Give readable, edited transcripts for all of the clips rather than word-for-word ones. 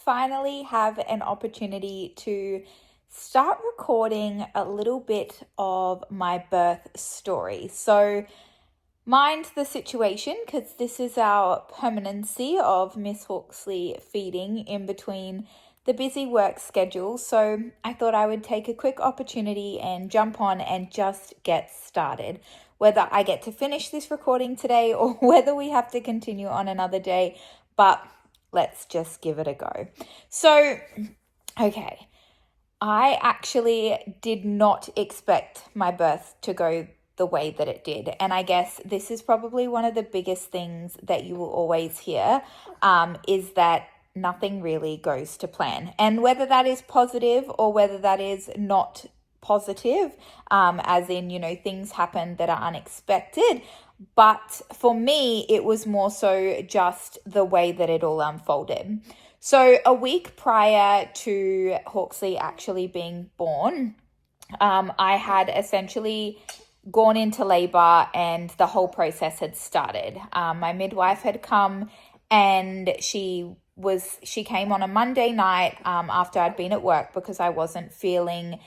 finally have an opportunity to start recording a little bit of my birth story. So, mind the situation, because this is our permanency of Miss Hauxley feeding in between the busy work schedule. So I thought I would take a quick opportunity and jump on and just get started. Whether I get to finish this recording today or whether we have to continue on another day, but let's just give it a go. So, okay, I actually did not expect my birth to go the way that it did. And I guess this is probably one of the biggest things that you will always hear, is that nothing really goes to plan. And whether that is positive or whether that is not positive, as in, things happen that are unexpected. But for me, it was more so just the way that it all unfolded. So a week prior to Hauxley actually being born, I had essentially gone into labor and the whole process had started. My midwife had come and she came on a Monday night after I'd been at work because I wasn't feeling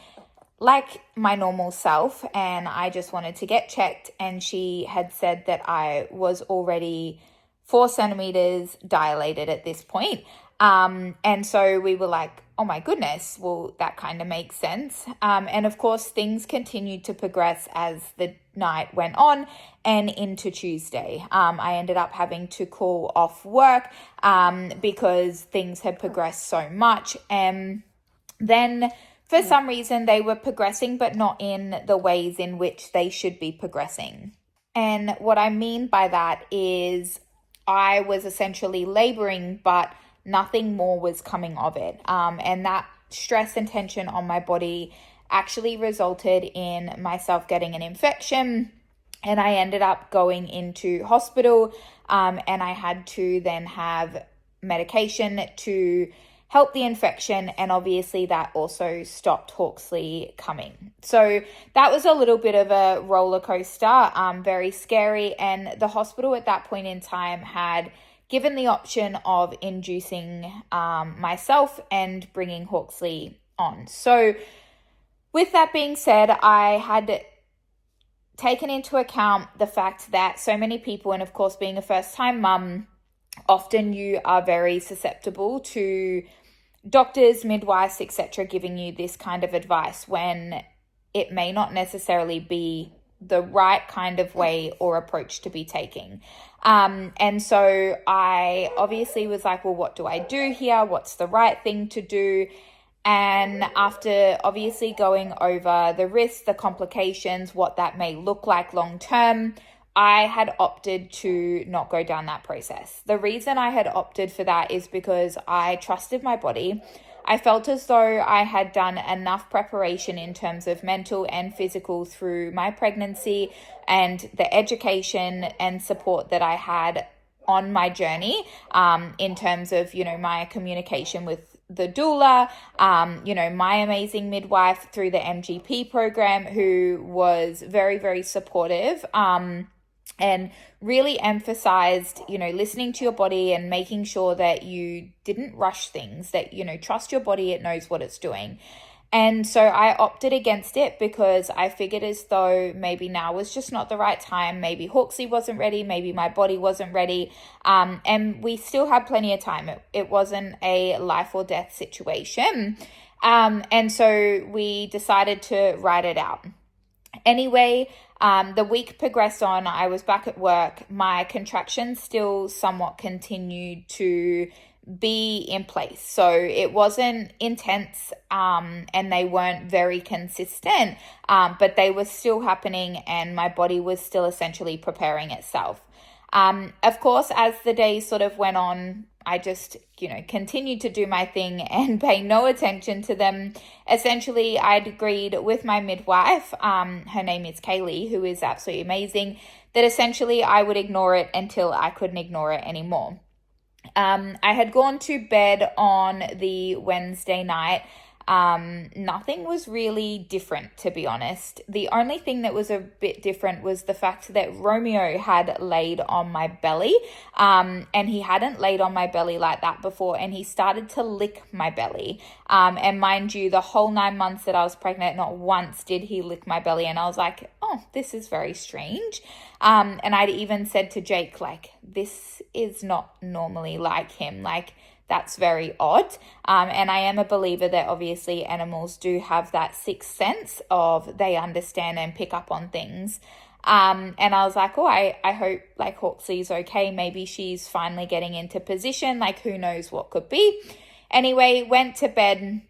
like my normal self and I just wanted to get checked, and she had said that I was already 4 centimeters dilated at this point. And so we were like, oh my goodness, well, that kind of makes sense. And of course, things continued to progress as the night went on and into Tuesday. I ended up having to call off work because things had progressed so much. And then for some reason, they were progressing, but not in the ways in which they should be progressing. And what I mean by that is I was essentially laboring, but nothing more was coming of it. And that stress and tension on my body actually resulted in myself getting an infection. And I ended up going into hospital, and I had to then have medication to help the infection, and obviously that also stopped Hauxley coming. So that was a little bit of a roller coaster, very scary, and the hospital at that point in time had given the option of inducing myself and bringing Hauxley on. So with that being said, I had taken into account the fact that so many people, and of course being a first-time mum, often you are very susceptible to doctors, midwives, etc. giving you this kind of advice when it may not necessarily be the right kind of way or approach to be taking. And so I obviously was like, well, what do I do here? What's the right thing to do? And after obviously going over the risks, the complications, what that may look like long term, I had opted to not go down that process. The reason I had opted for that is because I trusted my body. I felt as though I had done enough preparation in terms of mental and physical through my pregnancy and the education and support that I had on my journey, in terms of, my communication with the doula, my amazing midwife through the MGP program, who was very, very supportive, and really emphasized, listening to your body and making sure that you didn't rush things, that, trust your body, it knows what it's doing. And so I opted against it because I figured as though maybe now was just not the right time. Maybe Hauxley wasn't ready. Maybe my body wasn't ready. And we still had plenty of time. It wasn't a life or death situation. And so we decided to ride it out. Anyway, the week progressed on. I was back at work. My contractions still somewhat continued to be in place. So it wasn't intense, and they weren't very consistent, but they were still happening and my body was still essentially preparing itself. Of course, as the days sort of went on, I just, continued to do my thing and pay no attention to them. Essentially, I'd agreed with my midwife, her name is Kaylee, who is absolutely amazing, that essentially I would ignore it until I couldn't ignore it anymore. I had gone to bed on the Wednesday night, Nothing was really different, to be honest. The only thing that was a bit different was the fact that Romeo had laid on my belly, and he hadn't laid on my belly like that before, and he started to lick my belly. And mind you, the whole 9 months that I was pregnant, not once did he lick my belly, and I was like, oh, this is very strange. And I'd even said to Jake, like, this is not normally like him, like, that's very odd. And I am a believer that obviously animals do have that sixth sense of they understand and pick up on things. And I was like, oh, I hope like Hauxley's okay. Maybe she's finally getting into position. Like, who knows what could be. Anyway, went to bed,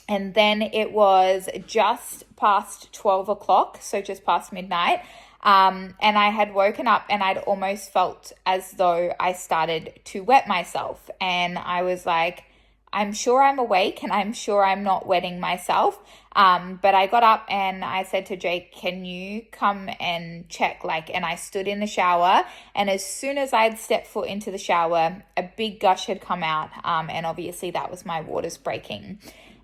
and then it was just past 12 o'clock, so just past midnight. And I had woken up and I'd almost felt as though I started to wet myself. And I was like, I'm sure I'm awake and I'm sure I'm not wetting myself. But I got up and I said to Jake, can you come and check? And I stood in the shower, and as soon as I'd stepped foot into the shower, a big gush had come out. And obviously that was my waters breaking.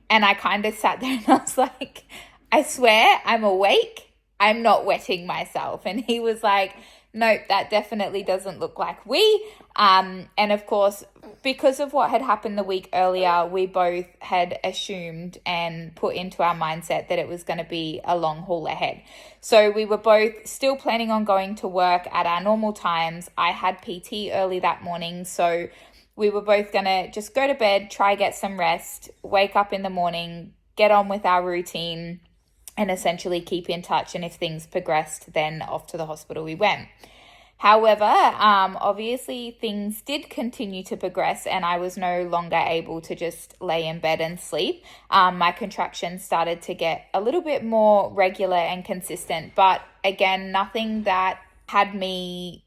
And I kind of sat there and I was like, I swear I'm awake. I'm not wetting myself. And he was like, nope, that definitely doesn't look like we. And of course, because of what had happened the week earlier, we both had assumed and put into our mindset that it was going to be a long haul ahead. So we were both still planning on going to work at our normal times. I had PT early that morning, so we were both going to just go to bed, try get some rest, wake up in the morning, get on with our routine, and essentially keep in touch. And if things progressed, then off to the hospital we went. However, obviously things did continue to progress, and I was no longer able to just lay in bed and sleep. My contractions started to get a little bit more regular and consistent, but again, nothing that had me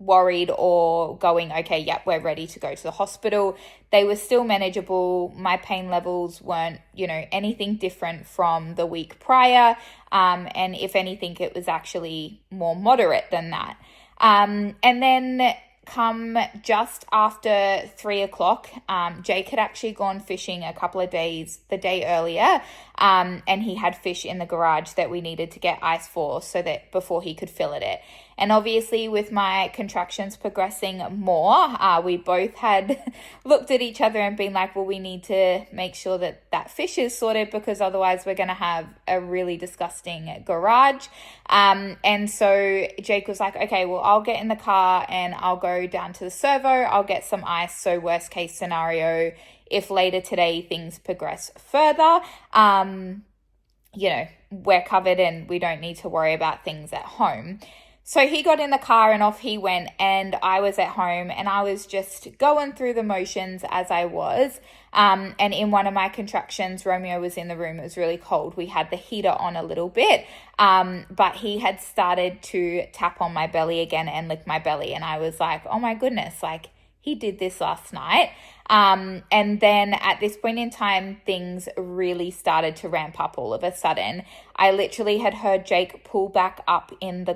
worried or going, okay, yep, we're ready to go to the hospital. They were still manageable. My pain levels weren't, anything different from the week prior. And if anything, it was actually more moderate than that. And then come just after 3 o'clock, Jake had actually gone fishing a couple of days, the day earlier, and he had fish in the garage that we needed to get ice for, so that before he could fillet it. And obviously with my contractions progressing more, we both had looked at each other and been like, well, we need to make sure that that fish is sorted, because otherwise we're going to have a really disgusting garage. And so Jake was like, okay, well, I'll get in the car and I'll go down to the servo. I'll get some ice. So worst case scenario, if later today things progress further, we're covered and we don't need to worry about things at home. So he got in the car and off he went, and I was at home and I was just going through the motions as I was. And in one of my contractions, Romeo was in the room. It was really cold. We had the heater on a little bit, but he had started to tap on my belly again and lick my belly. And I was like, oh my goodness, he did this last night. And then at this point in time, things really started to ramp up all of a sudden. I literally had heard Jake pull back up in the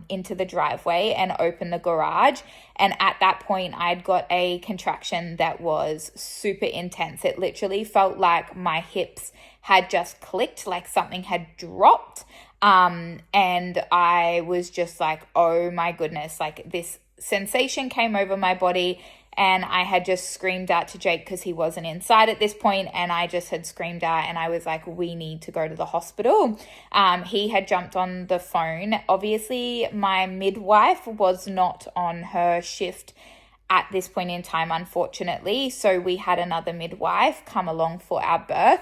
into the driveway and open the garage. And at that point, I'd got a contraction that was super intense. It literally felt like my hips had just clicked, like something had dropped. And I was just like, oh my goodness, this sensation came over my body. And I had just screamed out to Jake, because he wasn't inside at this point, and I just had screamed out and I was like, we need to go to the hospital. He had jumped on the phone. Obviously, my midwife was not on her shift at this point in time, unfortunately. So we had another midwife come along for our birth,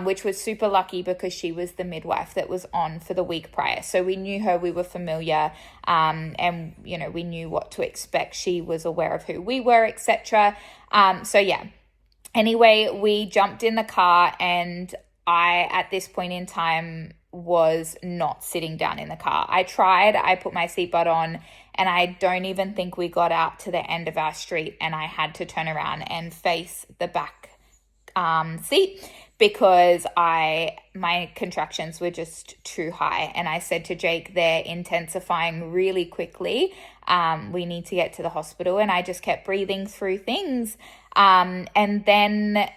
which was super lucky because she was the midwife that was on for the week prior. So we knew her, we were familiar, and, we knew what to expect. She was aware of who we were, etc. So yeah, anyway, we jumped in the car, and I, at this point in time, was not sitting down in the car. I put my seatbelt on, and I don't even think we got out to the end of our street, and I had to turn around and face the back seat because my contractions were just too high. And I said to Jake, they're intensifying really quickly. We need to get to the hospital. And I just kept breathing through things. And then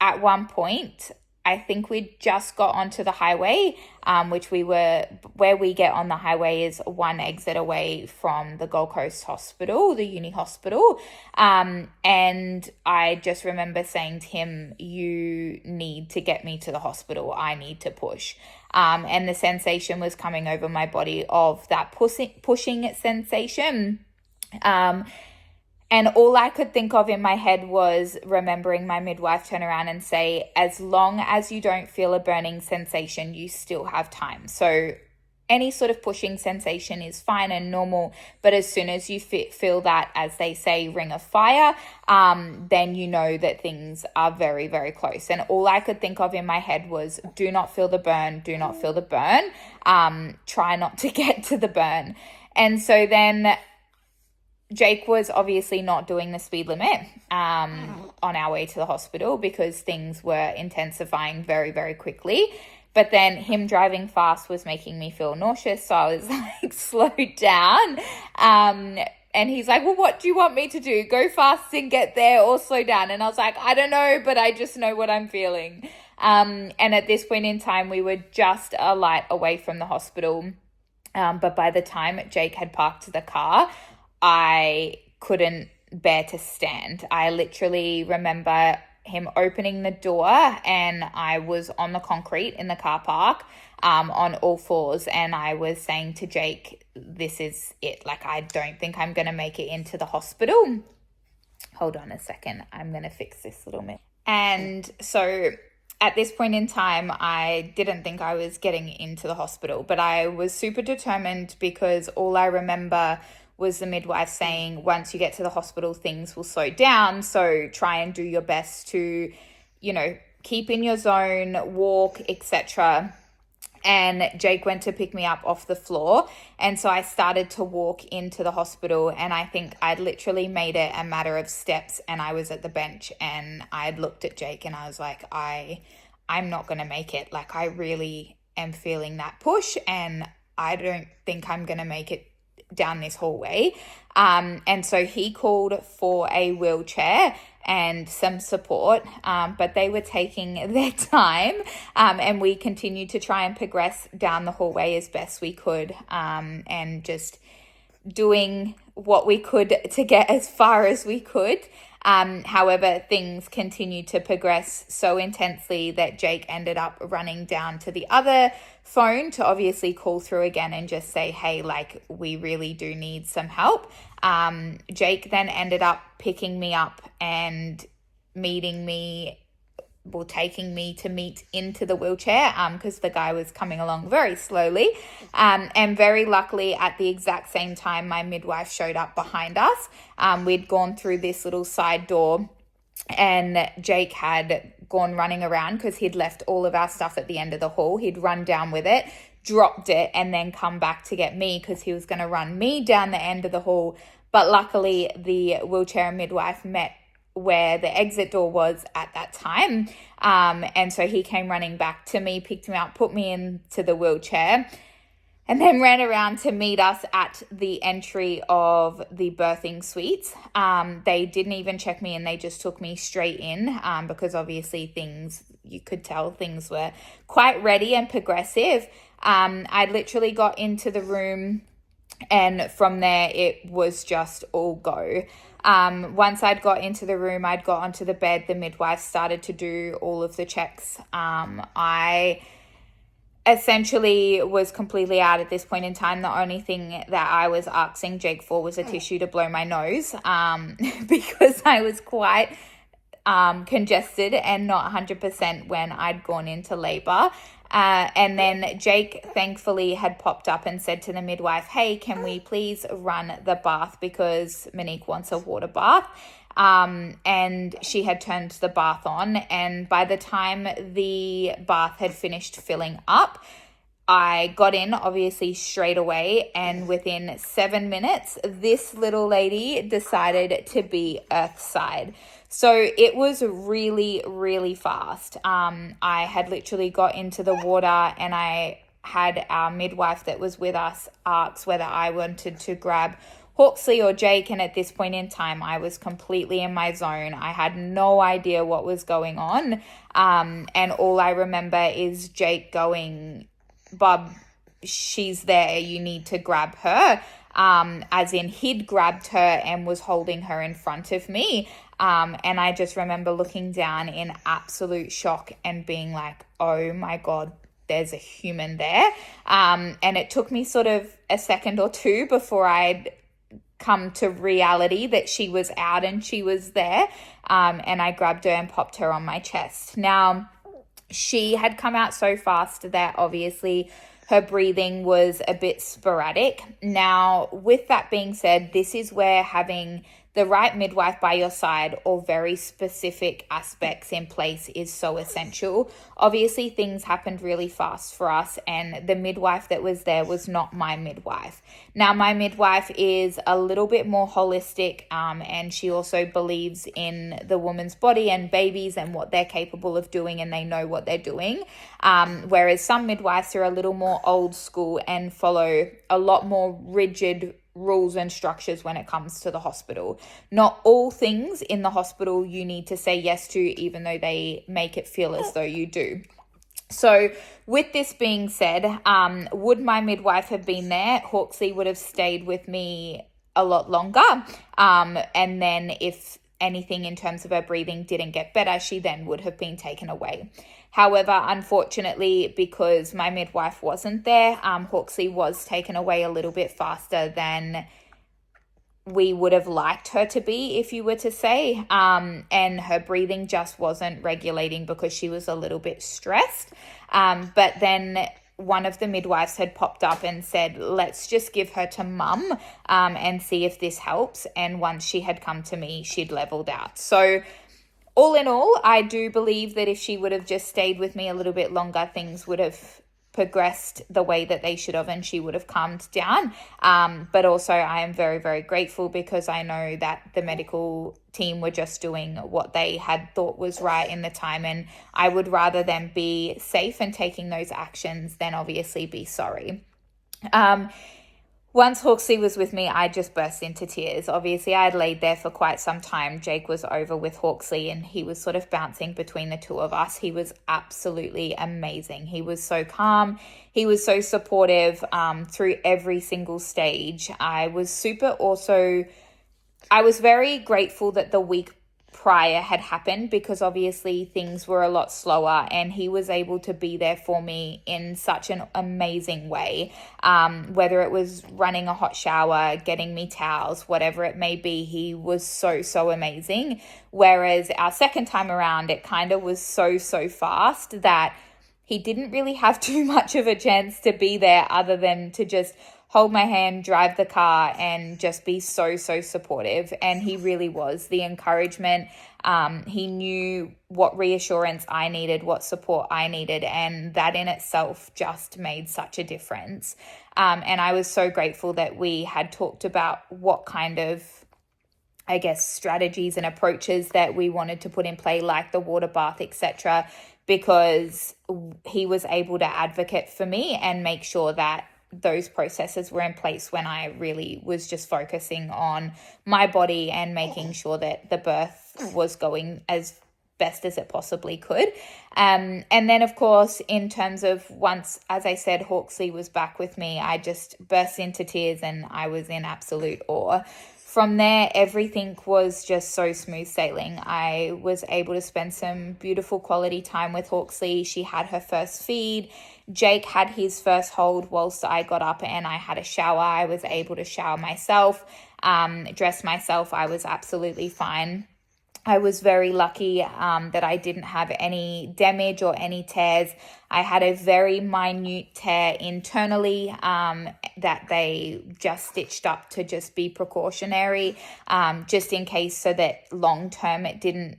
at one point, I think we just got onto the highway, where we get on the highway is one exit away from the Gold Coast Hospital, the uni hospital. And I just remember saying to him, you need to get me to the hospital. I need to push. And the sensation was coming over my body of that pushing sensation. And all I could think of in my head was remembering my midwife turn around and say, as long as you don't feel a burning sensation, you still have time. So any sort of pushing sensation is fine and normal, but as soon as you feel that, as they say, ring of fire, then you know that things are very, very close. And all I could think of in my head was, do not feel the burn, do not feel the burn, try not to get to the burn. And so then Jake was obviously not doing the speed limit on our way to the hospital because things were intensifying very, very quickly. But then him driving fast was making me feel nauseous. So I was like, slow down. And he's like, well, what do you want me to do? Go fast and get there or slow down? And I was like, I don't know, but I just know what I'm feeling. And at this point in time, we were just a light away from the hospital. But by the time Jake had parked the car, I couldn't bear to stand. I literally remember him opening the door and I was on the concrete in the car park on all fours, and I was saying to Jake, this is it. Like, I don't think I'm going to make it into the hospital. Hold on a second. I'm going to fix this little bit. And so at this point in time, I didn't think I was getting into the hospital, but I was super determined because all I remember was the midwife saying, once you get to the hospital, things will slow down. So try and do your best to, keep in your zone, walk, etc. And Jake went to pick me up off the floor. And so I started to walk into the hospital, and I think I'd literally made it a matter of steps, and I was at the bench and I'd looked at Jake and I was like, I'm not going to make it. Like, I really am feeling that push and I don't think I'm going to make it down this hallway. And so he called for a wheelchair and some support, but they were taking their time, and we continued to try and progress down the hallway as best we could, and just doing what we could to get as far as we could. However, things continued to progress so intensely that Jake ended up running down to the other phone to obviously call through again and just say, hey, like, we really do need some help. Jake then ended up picking me up and taking me to meet into the wheelchair, because the guy was coming along very slowly. And very luckily, at the exact same time, my midwife showed up behind us. We'd gone through this little side door, and Jake had gone running around because he'd left all of our stuff at the end of the hall. He'd run down with it, dropped it, and then come back to get me because he was going to run me down the end of the hall. But luckily, the wheelchair midwife met where the exit door was at that time. And so he came running back to me, picked me up, put me into the wheelchair, and then ran around to meet us at the entry of the birthing suites. They didn't even check me, and they just took me straight in, because obviously you could tell things were quite ready and progressive. I literally got into the room, and from there it was just all go. Once I'd got into the room, I'd got onto the bed, the midwife started to do all of the checks. I essentially was completely out at this point in time. The only thing that I was asking Jake for was a tissue to blow my nose, because I was quite congested and not 100% when I'd gone into labor. And then Jake thankfully had popped up and said to the midwife, hey, can we please run the bath because Monique wants a water bath. And she had turned the bath on, and by the time the bath had finished filling up, I got in obviously straight away, and within 7 minutes, this little lady decided to be earthside. So it was really, really fast. I had literally got into the water, and I had our midwife that was with us ask whether I wanted to grab Hauxley or Jake. And at this point in time, I was completely in my zone. I had no idea what was going on. And all I remember is Jake going, "Bub, she's there. You need to grab her." As in he'd grabbed her and was holding her in front of me. And I just remember looking down in absolute shock and being like, oh my God, there's a human there. And it took me sort of a second or two before I'd come to reality that she was out and she was there. And I grabbed her and popped her on my chest. Now, she had come out so fast that obviously her breathing was a bit sporadic. Now, with that being said, this is where having the right midwife by your side or very specific aspects in place is so essential. Obviously, things happened really fast for us, and the midwife that was there was not my midwife. Now, my midwife is a little bit more holistic, and she also believes in the woman's body and babies and what they're capable of doing, and they know what they're doing. Whereas some midwives are a little more old school and follow a lot more rigid rules and structures when it comes to the hospital. Not all things in the hospital you need to say yes to, even though they make it feel as though you do. So with this being said, would my midwife have been there? Hauxley would have stayed with me a lot longer. And then if anything in terms of her breathing didn't get better, she then would have been taken away. However, unfortunately, because my midwife wasn't there, Hauxley was taken away a little bit faster than we would have liked her to be, if you were to say, and her breathing just wasn't regulating because she was a little bit stressed. But then one of the midwives had popped up and said, let's just give her to mum and see if this helps. And once she had come to me, she'd leveled out. So all in all, I do believe that if she would have just stayed with me a little bit longer, things would have progressed the way that they should have, and she would have calmed down. But also I am very, very grateful because I know that the medical team were just doing what they had thought was right in the time, and I would rather them be safe and taking those actions than obviously be sorry. Once Hauxley was with me, I just burst into tears. Obviously, I had laid there for quite some time. Jake was over with Hauxley and he was sort of bouncing between the two of us. He was absolutely amazing. He was so calm. He was so supportive through every single stage. I was very grateful that the week prior had happened because obviously things were a lot slower, and he was able to be there for me in such an amazing way. Whether it was running a hot shower, getting me towels, whatever it may be, he was so amazing. Whereas our second time around, it kind of was so fast that he didn't really have too much of a chance to be there other than to just hold my hand, drive the car, and just be so supportive. And he really was. The encouragement, he knew what reassurance I needed, what support I needed, and that in itself just made such a difference. And I was so grateful that we had talked about what kind of, I guess, strategies and approaches that we wanted to put in play, like the water bath, etc., because he was able to advocate for me and make sure that those processes were in place when I really was just focusing on my body and making sure that the birth was going as best as it possibly could. And then, of course, in terms of once, as I said, Hauxley was back with me, I just burst into tears and I was in absolute awe. From there, everything was just so smooth sailing. I was able to spend some beautiful quality time with Hauxley. She had her first feed. Jake had his first hold whilst I got up and I had a shower. I was able to shower myself, dress myself. I was absolutely fine. I was very lucky that I didn't have any damage or any tears. I had a very minute tear internally that they just stitched up to just be precautionary, just in case, so that long term it didn't,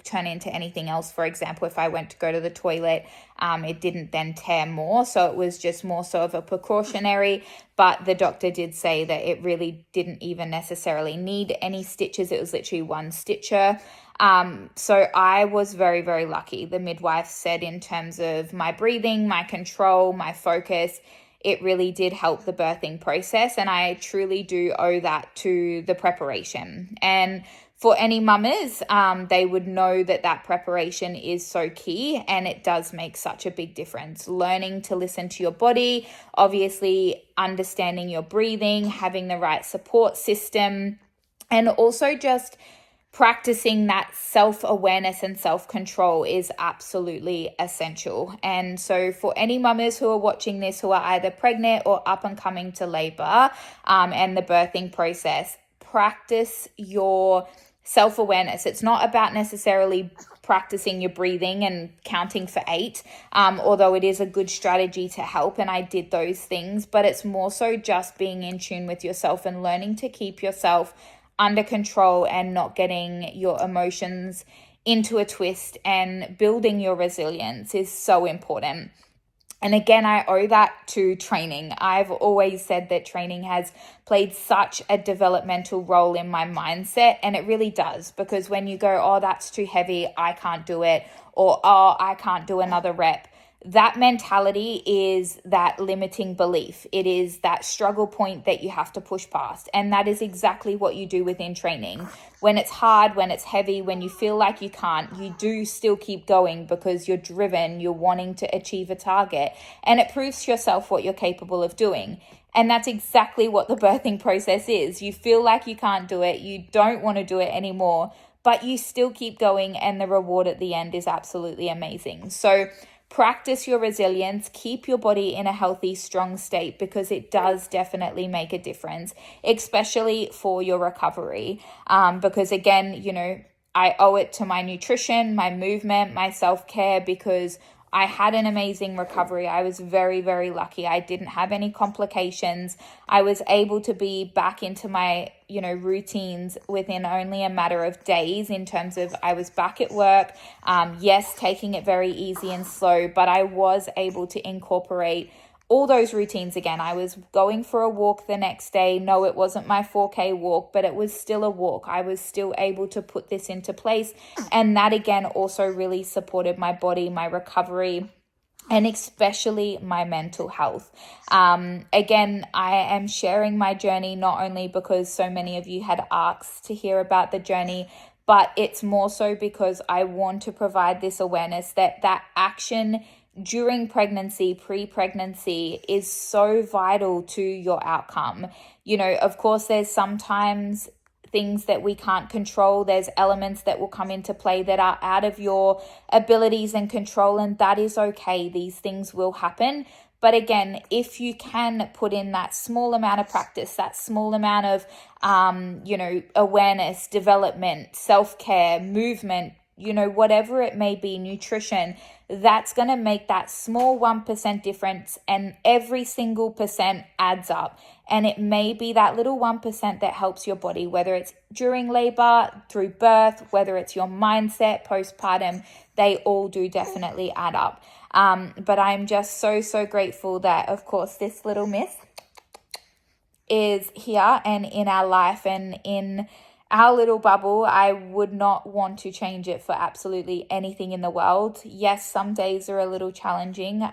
turn into anything else. For example, if I went to go to the toilet, it didn't then tear more. So it was just more so of a precautionary, but the doctor did say that it really didn't even necessarily need any stitches. It was literally one stitcher. So I was very, very lucky. The midwife said in terms of my breathing, my control, my focus, it really did help the birthing process. And I truly do owe that to the preparation. And for any mamas, they would know that that preparation is so key, and it does make such a big difference. Learning to listen to your body, obviously understanding your breathing, having the right support system, and also just practicing that self-awareness and self-control is absolutely essential. And so for any mamas who are watching this who are either pregnant or up and coming to labor and the birthing process, practice your self-awareness. It's not about necessarily practicing your breathing and counting for 8, although it is a good strategy to help, and I did those things, but it's more so just being in tune with yourself and learning to keep yourself under control and not getting your emotions into a twist, and building your resilience is so important. And again, I owe that to training. I've always said that training has played such a developmental role in my mindset, and it really does, because when you go, oh, that's too heavy, I can't do it, or oh, I can't do another rep, that mentality is that limiting belief. It is that struggle point that you have to push past. And that is exactly what you do within training. When it's hard, when it's heavy, when you feel like you can't, you do still keep going because you're driven, you're wanting to achieve a target, and it proves to yourself what you're capable of doing. And that's exactly what the birthing process is. You feel like you can't do it, you don't want to do it anymore, but you still keep going, and the reward at the end is absolutely amazing. So practice your resilience, keep your body in a healthy, strong state, because it does definitely make a difference, especially for your recovery. Because again, you know, I owe it to my nutrition, my movement, my self-care, because I had an amazing recovery. I was very, very lucky. I didn't have any complications. I was able to be back into my, routines within only a matter of days, in terms of I was back at work. Yes, taking it very easy and slow, but I was able to incorporate all those routines again. I was going for a walk the next day. No, it wasn't my 4K walk, but it was still a walk. I was still able to put this into place. And that again also really supported my body, my recovery, and especially my mental health. Again, I am sharing my journey not only because so many of you had asked to hear about the journey, but it's more so because I want to provide this awareness that action during pregnancy, pre-pregnancy, is so vital to your outcome. Of course, there's sometimes things that we can't control. There's elements that will come into play that are out of your abilities and control, and that is okay. These things will happen. But again, if you can put in that small amount of practice, that small amount of, awareness, development, self-care, movement, whatever it may be, nutrition, that's going to make that small 1% difference, and every single percent adds up. And it may be that little 1% that helps your body, whether it's during labor, through birth, whether it's your mindset, postpartum, they all do definitely add up. But I'm just so grateful that, of course, this little miss is here and in our life and in our little bubble. I would not want to change it for absolutely anything in the world. Yes, some days are a little challenging,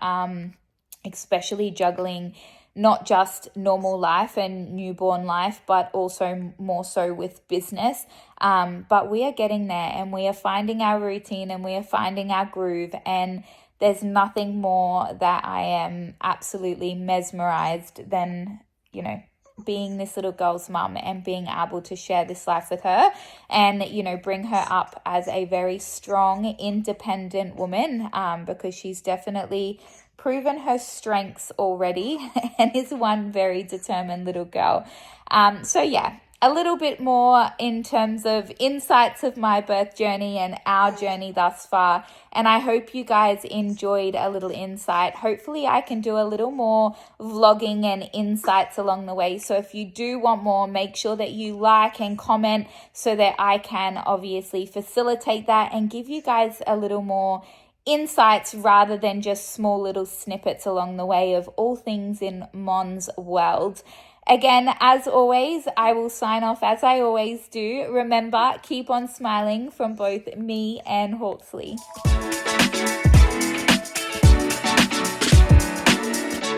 especially juggling not just normal life and newborn life, but also more so with business. But we are getting there, and we are finding our routine, and we are finding our groove, and there's nothing more that I am absolutely mesmerized than, being this little girl's mum and being able to share this life with her and, bring her up as a very strong, independent woman, because she's definitely proven her strengths already and is one very determined little girl. So yeah, a little bit more in terms of insights of my birth journey and our journey thus far. And I hope you guys enjoyed a little insight. Hopefully I can do a little more vlogging and insights along the way. So if you do want more, make sure that you like and comment so that I can obviously facilitate that and give you guys a little more insights rather than just small little snippets along the way of all things in Mon's world. Again, as always, I will sign off as I always do. Remember, keep on smiling from both me and Hauxley.